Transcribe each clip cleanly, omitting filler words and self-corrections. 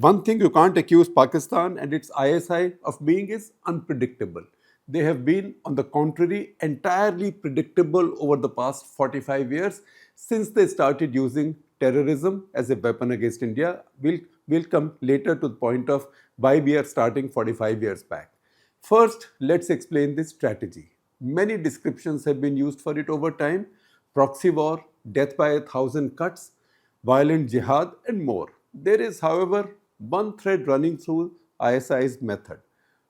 One thing you can't accuse Pakistan and its ISI of being is unpredictable. They have been, on the contrary, entirely predictable over the past 45 years since they started using terrorism as a weapon against India. We'll come later to the point of why we are starting 45 years back. First, let's explain this strategy. Many descriptions have been used for it over time: proxy war, death by 1,000 cuts, violent jihad, and more. There is, however, one thread running through ISI's method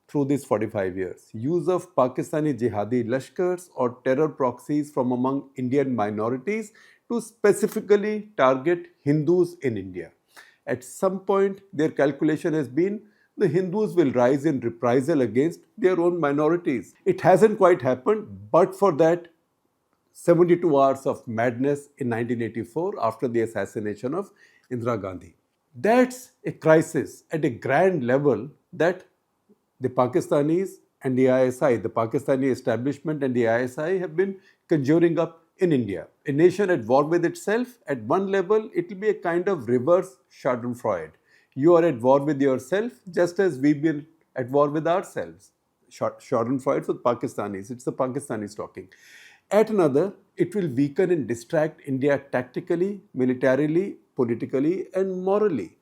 through these 45 years: use of Pakistani jihadi lashkars or terror proxies from among Indian minorities to specifically target Hindus in India. At some point, their calculation has been the Hindus will rise in reprisal against their own minorities. It hasn't quite happened, but for that, 72 hours of madness in 1984 after the assassination of Indira Gandhi. That's a crisis at a grand level that the Pakistanis and the ISI, the Pakistani establishment and the ISI have been conjuring up in India. A nation at war with itself, at one level, it will be a kind of reverse Schadenfreude. You are at war with yourself just as we've been at war with ourselves. Schadenfreude for the Pakistanis, it's the Pakistanis talking. At another, it will weaken and distract India tactically, militarily, politically, and morally.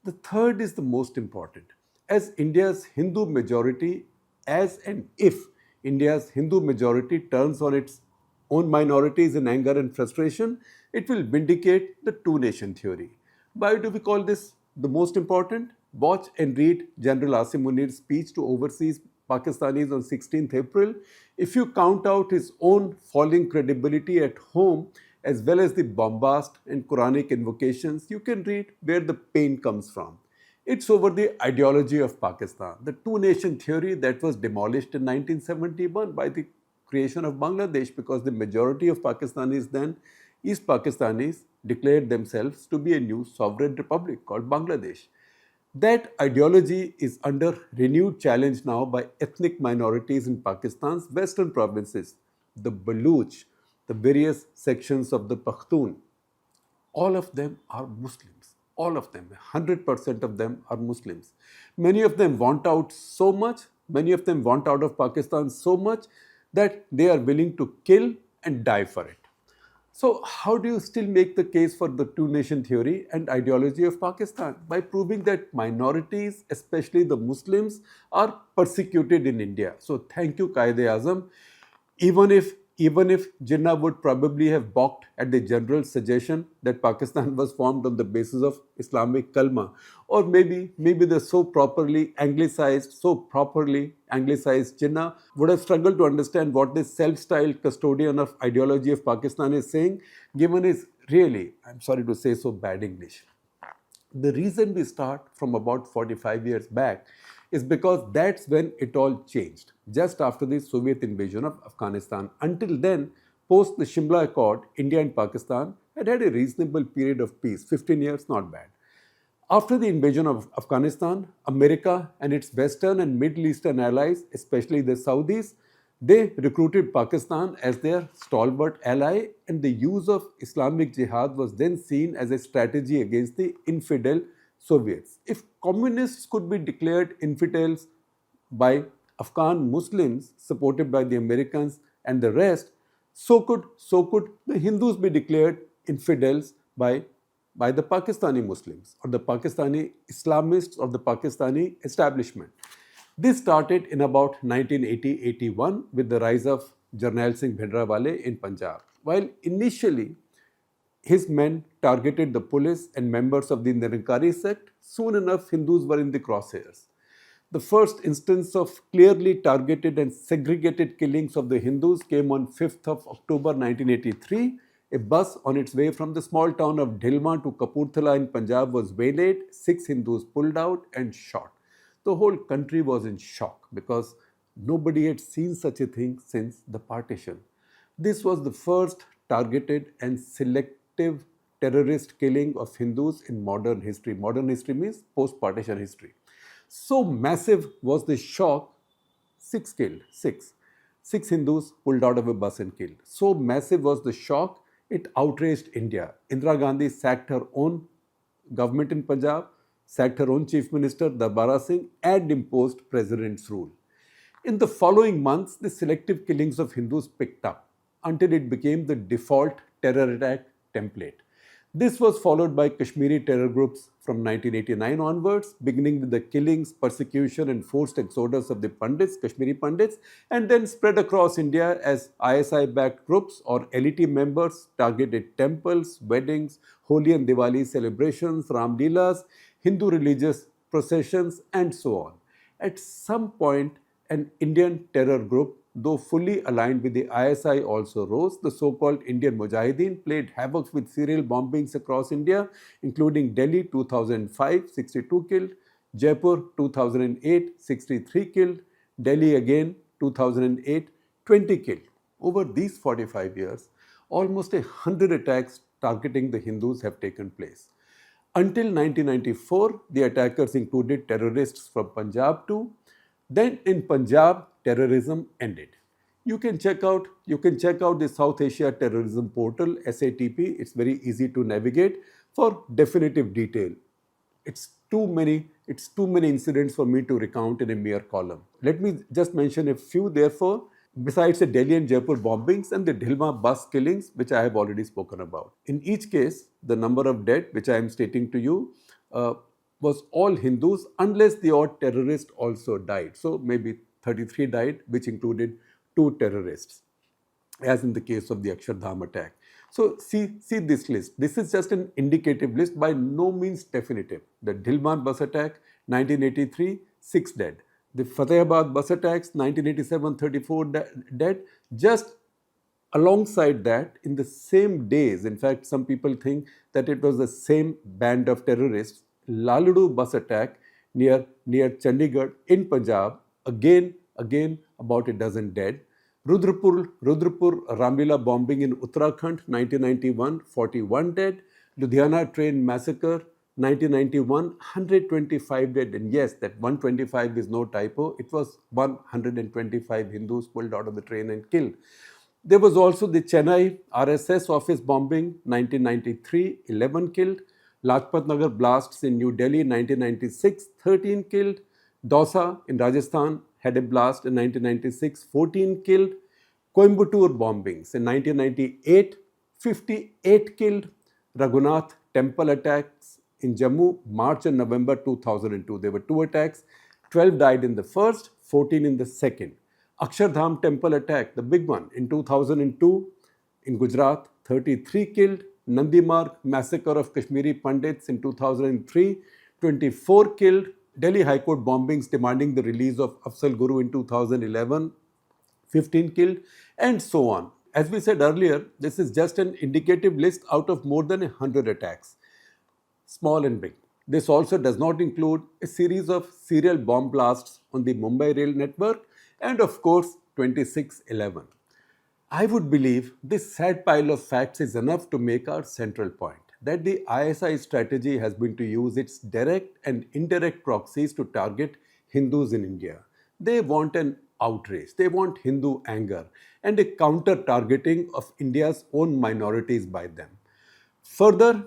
The third is the most important. As India's Hindu majority, as and if India's Hindu majority turns on its own minorities in anger and frustration, it will vindicate the two nation theory. Why do we call this the most important? Watch and read General Asim Munir's speech to overseas Pakistanis on 16th April. If you count out his own falling credibility at home, as well as the bombast and Quranic invocations, you can read where the pain comes from. It's over the ideology of Pakistan, the two nation theory that was demolished in 1971 by the creation of Bangladesh, because the majority of Pakistanis then, East Pakistanis, declared themselves to be a new sovereign republic called Bangladesh. That ideology is under renewed challenge now by ethnic minorities in Pakistan's western provinces, the Baluch, the various sections of the Pakhtun. All of them are Muslims. All of them, 100% of them are Muslims. Many of them want out so much, many of them want out of Pakistan so much that they are willing to kill and die for it. So, how do you still make the case for the two nation theory and ideology of Pakistan? By proving that minorities, especially the Muslims, are persecuted in India. So, thank you, Qaid-e-Azam. Even if Jinnah would probably have balked at the general suggestion that Pakistan was formed on the basis of Islamic kalma, or maybe the properly anglicized Jinnah would have struggled to understand what this self-styled custodian of ideology of Pakistan is saying, given his really, I'm sorry to say so, bad English. The reason we start from about 45 years back is because that's when it all changed, just after the Soviet invasion of Afghanistan. Until then, post the Shimla Accord, India and Pakistan had a reasonable period of peace, 15 years, not bad. After the invasion of Afghanistan, America and its Western and Middle Eastern allies, especially the Saudis, they recruited Pakistan as their stalwart ally, and the use of Islamic Jihad was then seen as a strategy against the infidel Soviets. If communists could be declared infidels by Afghan Muslims supported by the Americans and the rest, so could the Hindus be declared infidels by the Pakistani Muslims or the Pakistani Islamists or the Pakistani establishment. This started in about 1980-81 with the rise of Jarnail Singh Bhindranwale in Punjab. While initially his men targeted the police and members of the Nirankari sect, soon enough Hindus were in the crosshairs. The first instance of clearly targeted and segregated killings of the Hindus came on 5th of October 1983. A bus on its way from the small town of Dhilma to Kapurthala in Punjab was waylaid, 6 Hindus pulled out and shot. The whole country was in shock because nobody had seen such a thing since the partition. This was the first targeted and selective terrorist killing of Hindus in modern history. Modern history means post-partition history. So massive was the shock, 6 killed, 6. 6 Hindus pulled out of a bus and killed. So massive was the shock, it outraged India. Indira Gandhi sacked her own government in Punjab. sacked her own chief minister, Darbara Singh, and imposed president's rule. In the following months, the selective killings of Hindus picked up until it became the default terror attack template. This was followed by Kashmiri terror groups from 1989 onwards, beginning with the killings, persecution, and forced exodus of the Pandits, Kashmiri Pandits, and then spread across India as ISI backed groups or LET members targeted temples, weddings, Holi and Diwali celebrations, Ram Leelas, Hindu religious processions, and so on. At some point, an Indian terror group, though fully aligned with the ISI, also rose. The so-called Indian Mujahideen played havoc with serial bombings across India, including Delhi 2005, 62 killed, Jaipur 2008, 63 killed, Delhi again 2008, 20 killed. Over these 45 years, almost 100 attacks targeting the Hindus have taken place. Until 1994, the attackers included terrorists from Punjab too. Then in Punjab, terrorism ended. You can check out the South Asia Terrorism Portal SATP. It's very easy to navigate for definitive detail. It's too many incidents for me to recount in a mere column. Let me just mention a few therefore, besides the Delhi and Jaipur bombings and the Dhilma bus killings, which I have already spoken about. In each case, the number of dead, which I am stating to you, was all Hindus, unless the odd terrorist also died. So maybe 33 died, which included two terrorists, as in the case of the Akshardham attack. So see this list. This is just an indicative list, by no means definitive. The Dhilman bus attack, 1983, 6 dead. The Fatehabad bus attacks, 1987, 34 dead. Just alongside that, in the same days, in fact, some people think that it was the same band of terrorists, Laludu bus attack near Chandigarh in Punjab, again about a dozen dead. Rudrapur Ramlila bombing in Uttarakhand, 1991, 41 dead. Ludhiana train massacre, 1991, 125 dead. And yes, that 125 is no typo. It was 125 Hindus pulled out of the train and killed. There was also the Chennai RSS office bombing, 1993, 11 killed. Lajpat Nagar blasts in New Delhi, 1996, 13 killed. Dausa in Rajasthan had a blast in 1996, 14 killed. Coimbatore bombings in 1998, 58 killed. Raghunath temple attacks in Jammu, March and November 2002. There were two attacks, 12 died in the first, 14 in the second. Akshardham temple attack, the big one, in 2002 in Gujarat, 33 killed. Nandi Marg massacre of Kashmiri Pandits in 2003, 24 killed. Delhi High Court bombings demanding the release of Afzal Guru in 2011, 15 killed, and so on. As we said earlier, this is just an indicative list out of more than 100 attacks, small and big. This also does not include a series of serial bomb blasts on the Mumbai rail network and, of course, 26/11. I would believe this sad pile of facts is enough to make our central point, that the ISI strategy has been to use its direct and indirect proxies to target Hindus in India. They want an outrage, they want Hindu anger, and a counter-targeting of India's own minorities by them. Further,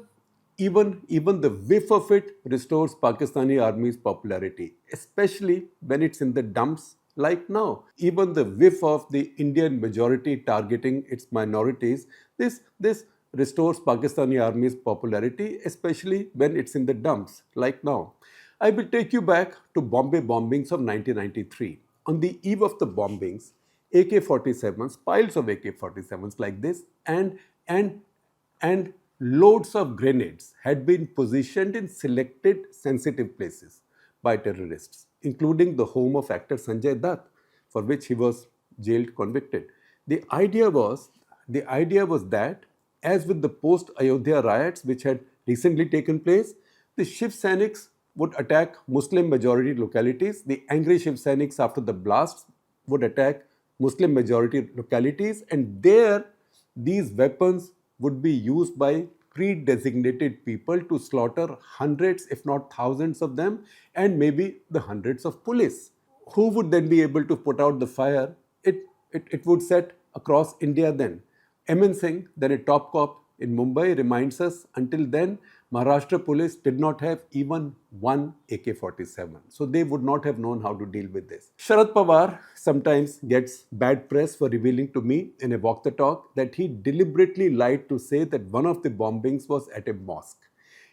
even the whiff of it restores Pakistani army's popularity, especially when it's in the dumps like now. Even the whiff of the Indian majority targeting its minorities, this restores Pakistani army's popularity, especially when it's in the dumps like now. I will take you back to Bombay bombings of 1993. On the eve of the bombings, AK-47s, piles of AK-47s like this, and loads of grenades had been positioned in selected sensitive places by terrorists, including the home of actor Sanjay Dutt, for which he was jailed convicted. The idea was that, as with the post-Ayodhya riots which had recently taken place, the Shiv Sainiks would attack Muslim majority localities. The angry Shiv Sainiks after the blasts would attack Muslim majority localities, and there these weapons would be used by pre-designated people to slaughter hundreds, if not thousands of them, and maybe the hundreds of police. Who would then be able to put out the fire? It would set across India then. MN Singh, then a top cop in Mumbai, reminds us, until then, Maharashtra police did not have even one AK-47, so they would not have known how to deal with this. Sharad Pawar sometimes gets bad press for revealing to me in a walk the talk that he deliberately lied to say that one of the bombings was at a mosque.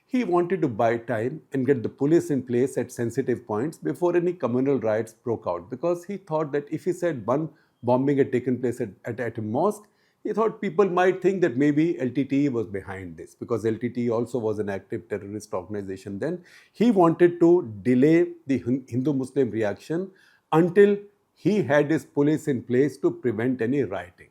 He wanted to buy time and get the police in place at sensitive points before any communal riots broke out, because he thought that if he said one bombing had taken place at a mosque, he thought people might think that maybe LTTE was behind this, because LTTE also was an active terrorist organization then. He wanted to delay the Hindu-Muslim reaction until he had his police in place to prevent any rioting.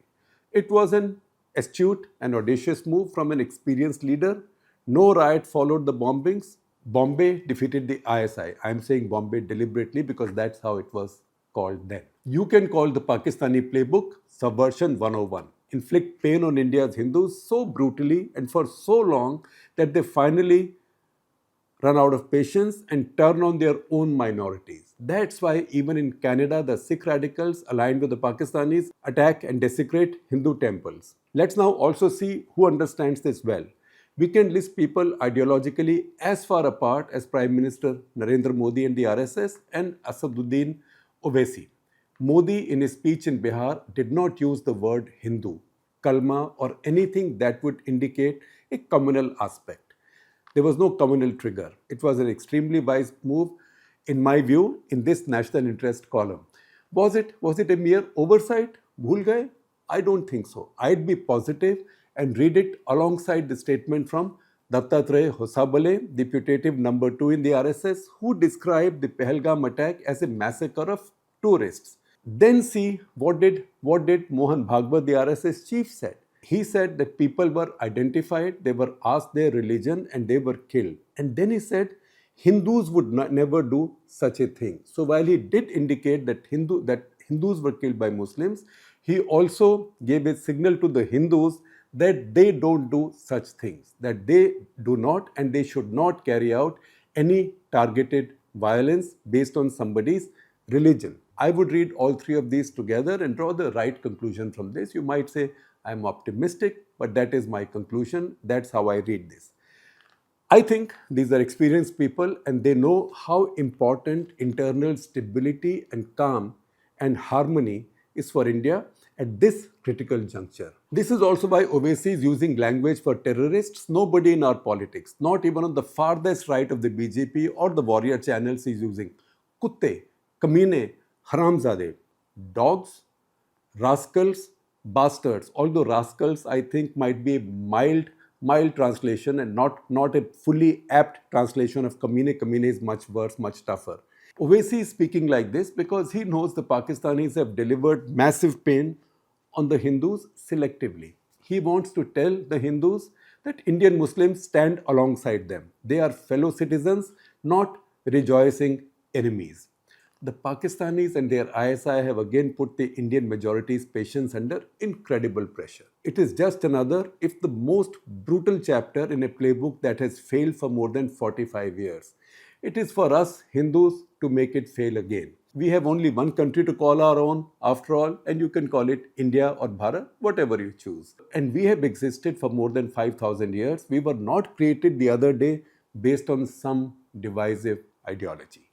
It was an astute and audacious move from an experienced leader. No riot followed the bombings. Bombay defeated the ISI. I am saying Bombay deliberately because that's how it was called then. You can call the Pakistani playbook Subversion 101. Inflict pain on India's Hindus so brutally and for so long that they finally run out of patience and turn on their own minorities. That's why even in Canada, the Sikh radicals aligned with the Pakistanis attack and desecrate Hindu temples. Let's now also see who understands this well. We can list people ideologically as far apart as Prime Minister Narendra Modi and the RSS and Asaduddin Owaisi. Modi, in his speech in Bihar, did not use the word Hindu, Kalma, or anything that would indicate a communal aspect. There was no communal trigger. It was an extremely wise move, in my view, in this national interest column. Was it a mere oversight? Bhul gaye? I don't think so. I'd be positive and read it alongside the statement from Dattatreya Hosabale, the putative number 2 in the RSS, who described the Pahalgam attack as a massacre of tourists. Then see what did Mohan Bhagwat, the RSS chief, said. He said that people were identified, they were asked their religion, and they were killed. And then he said Hindus would never do such a thing. So while he did indicate that Hindus were killed by Muslims, he also gave a signal to the Hindus that they don't do such things, that they do not and they should not carry out any targeted violence based on somebody's religion. I would read all three of these together and draw the right conclusion from this. You might say, I'm optimistic, but that is my conclusion. That's how I read this. I think these are experienced people and they know how important internal stability and calm and harmony is for India at this critical juncture. This is also why Owaisi is using language for terrorists. Nobody in our politics, not even on the farthest right of the BJP or the warrior channels, is using kutte, kamine, haramzade, dogs, rascals, bastards. Although rascals, I think, might be a mild translation and not a fully apt translation of kamine. Kamine is much worse, much tougher. Owaisi is speaking like this because he knows the Pakistanis have delivered massive pain on the Hindus selectively. He wants to tell the Hindus that Indian Muslims stand alongside them. They are fellow citizens, not rejoicing enemies. The Pakistanis and their ISI have again put the Indian majority's patience under incredible pressure. It is just another, if the most brutal chapter in a playbook that has failed for more than 45 years. It is for us Hindus to make it fail again. We have only one country to call our own, after all, and you can call it India or Bharat, whatever you choose. And we have existed for more than 5,000 years. We were not created the other day based on some divisive ideology.